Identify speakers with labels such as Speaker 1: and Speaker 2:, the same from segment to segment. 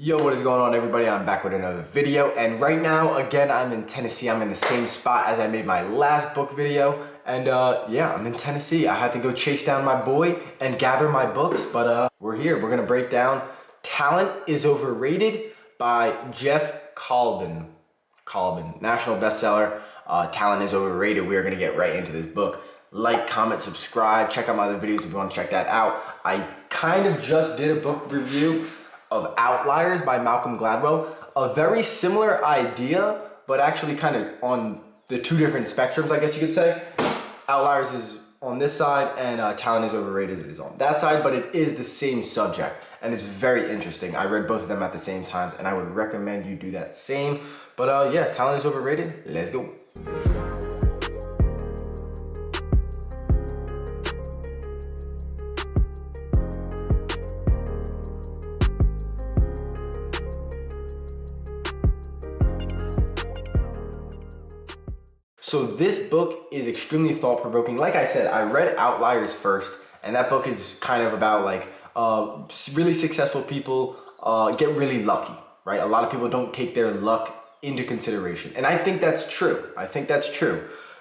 Speaker 1: Yo, what is going on, everybody? I'm back with another video, and right now, again, I'm in Tennessee. I'm in the same spot as I made my last book video, and yeah, I'm in Tennessee. I had to go chase down my boy and gather my books, but we're here. We're gonna break down Talent is Overrated by Jeff Colvin, national bestseller. Talent is Overrated. We are gonna get right into this book. Like, comment, subscribe, check out my other videos if you wanna check that out. I kind of just did a book review of Outliers by Malcolm Gladwell. A very similar idea, but actually kind of on the two different spectrums, I guess you could say. Outliers is on this side and Talent is Overrated is on that side, but it is the same subject and it's very interesting. I read both of them at the same time and I would recommend you do that same. But yeah, Talent is Overrated, let's go. So this book is extremely thought-provoking. Like I said, I read Outliers first, and that book is kind of about like really successful people get really lucky, right? A lot of people don't take their luck into consideration. And I think that's true.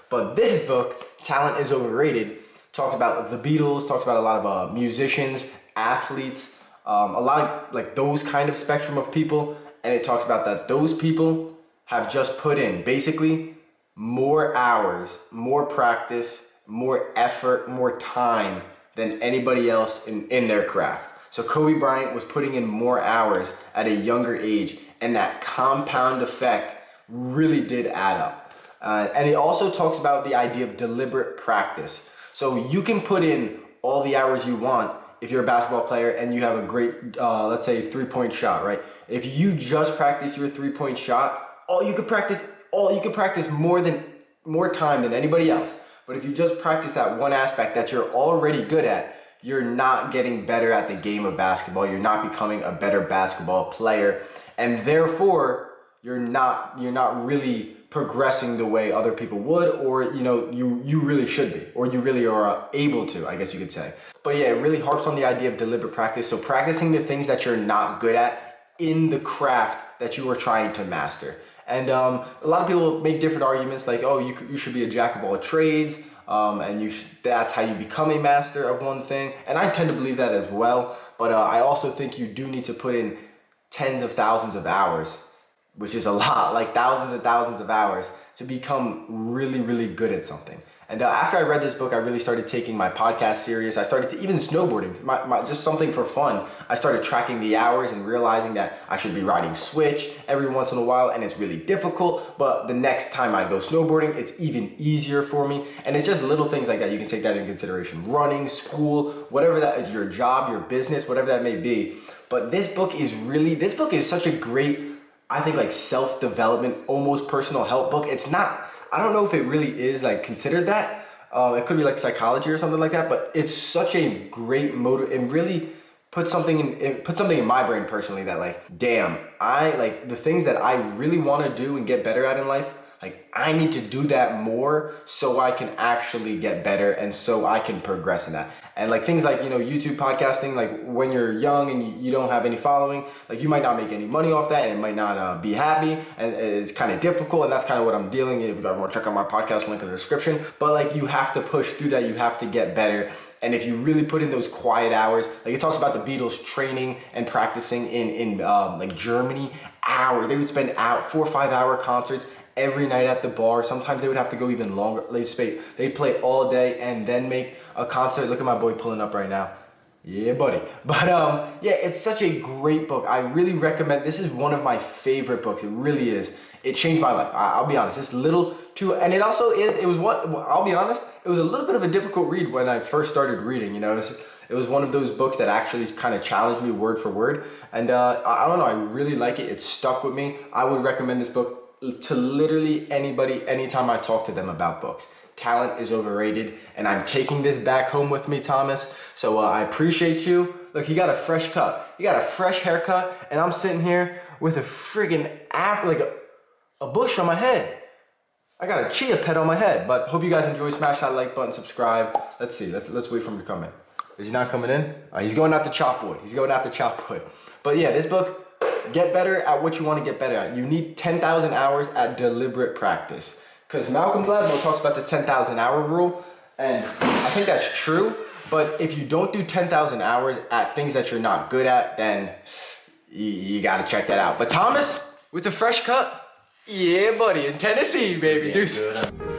Speaker 1: But this book, Talent is Overrated, talks about the Beatles, talks about a lot of musicians, athletes, a lot of like those kind of spectrum of people. And it talks about that those people have just put in basically more hours, more practice, more effort, more time than anybody else in their craft. So Kobe Bryant was putting in more hours at a younger age, and that compound effect really did add up. And it also talks about the idea of deliberate practice. So you can put in all the hours you want if you're a basketball player and you have a great, let's say, three-point shot, right? If you just practice your three-point shot, you could practice more time than anybody else. But if you just practice that one aspect that you're already good at, you're not getting better at the game of basketball. You're not becoming a better basketball player, and therefore you're not really progressing the way other people would, or you really should be, or you really are able to, I guess you could say. But yeah, it really harps on the idea of deliberate practice. So practicing the things that you're not good at in the craft that you are trying to master. And a lot of people make different arguments like, oh, you should be a jack of all trades, and that's how you become a master of one thing. And I tend to believe that as well. But I also think you do need to put in tens of thousands of hours, which is a lot, like thousands and thousands of hours to become really, really good at something. And after I read this book, I really started taking my podcast serious. I started to even snowboarding, just something for fun. I started tracking the hours and realizing that I should be riding switch every once in a while, and it's really difficult. But the next time I go snowboarding, it's even easier for me. And it's just little things like that. You can take that into consideration. Running, school, whatever that is, your job, your business, whatever that may be. But this book is such a great, I think, like self-development, almost personal help book. It's not, I don't know if it really is like considered that. It could be like psychology or something like that, but it's such a great motive and really put something in my brain personally that like, damn, I like the things that I really want to do and get better at in life. Like I need to do that more so I can actually get better and so I can progress in that. And like things like, YouTube podcasting, like when you're young and you don't have any following, like you might not make any money off that and it might not be happy and it's kind of difficult, and that's kind of what I'm dealing with. If you guys want to check out my podcast, link in the description. But like you have to push through that, you have to get better. And if you really put in those quiet hours, like it talks about the Beatles training and practicing in like Germany, hours. They would spend out 4 or 5 hour concerts every night at the bar. Sometimes they would have to go even longer. They'd play all day and then make a concert. Look at my boy pulling up right now. Yeah, buddy. But yeah, it's such a great book. I really recommend. This is one of my favorite books. It really is. It changed my life. I'll be honest. It's little too, and it also is. I'll be honest. It was a little bit of a difficult read when I first started reading. It was one of those books that actually kind of challenged me word for word. And I don't know. I really like it. It stuck with me. I would recommend this book to literally anybody, anytime I talk to them about books. Talent is Overrated, and I'm taking this back home with me, Thomas. So I appreciate you. Look, he got a fresh cut. He got a fresh haircut, and I'm sitting here with a friggin' a bush on my head. I got a chia pet on my head. But hope you guys enjoy. Smash that like button, subscribe. Let's see. Let's wait for him to come in. Is he not coming in? He's going out to chop wood. But yeah, this book, get better at what you want to get better at. You need 10,000 hours at deliberate practice. Because Malcolm Gladwell talks about the 10,000 hour rule, and I think that's true. But if you don't do 10,000 hours at things that you're not good at, then you got to check that out. But Thomas, with a fresh cut, yeah, buddy, in Tennessee, baby.
Speaker 2: Yeah,
Speaker 1: Deuce.
Speaker 2: good.